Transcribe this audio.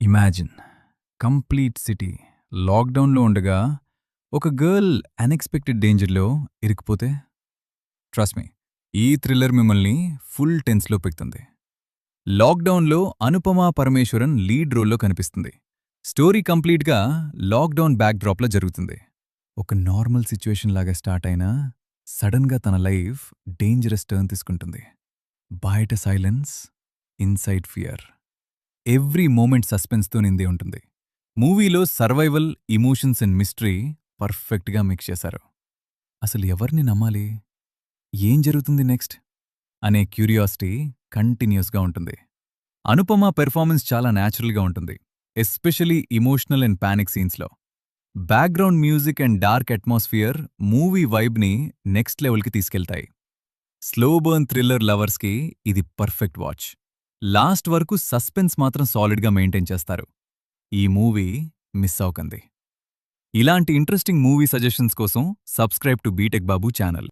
Imagine complete city లాక్డౌన్లో ఉండగా ఒక గర్ల్ అన్ఎక్స్పెక్టెడ్ డేంజర్లో ఇరుక్కుపోతే ట్రస్ట్ మీ ఈ థ్రిల్లర్ మిమ్మల్ని ఫుల్ టెన్స్లో పెడుతుంది. లాక్డౌన్లో అనుపమా పరమేశ్వరన్ లీడ్ రోల్లో కనిపిస్తుంది. స్టోరీ కంప్లీట్గా లాక్డౌన్ బ్యాక్డ్రాప్లో జరుగుతుంది. ఒక నార్మల్ సిచ్యువేషన్ లాగా స్టార్ట్ అయినా సడన్గా తన లైఫ్ డేంజరస్ టర్న్ తీసుకుంటుంది. బయట silence, inside fear, every moment సస్పెన్స్తో నిండి ఉంటుంది. మూవీలో సర్వైవల్, ఇమోషన్స్ అండ్ మిస్టరీ పర్ఫెక్ట్గా మిక్స్ చేశారు. అసలు ఎవరిని నమ్మాలి, ఏం జరుగుతుంది నెక్స్ట్ అనే క్యూరియాసిటీ కంటిన్యూస్గా ఉంటుంది. అనుపమ పెర్ఫార్మెన్స్ చాలా న్యాచురల్గా ఉంటుంది, ఎస్పెషలీ ఇమోషనల్ అండ్ పానిక్ సీన్స్లో. Background music and dark atmosphere movie వైబ్ని నెక్స్ట్ లెవెల్కి తీసుకెళ్తాయి. స్లో బర్న్ థ్రిల్లర్ లవర్స్కి ఇది పర్ఫెక్ట్ వాచ్. లాస్ట్ వరకు సస్పెన్స్ మాత్రం సాలిడ్గా మెయింటైన్ చేస్తారు. ఈ మూవీ మిస్ అవకండి. ఇలాంటి ఇంట్రెస్టింగ్ మూవీ సజెషన్స్ కోసం subscribe to BTech Babu channel.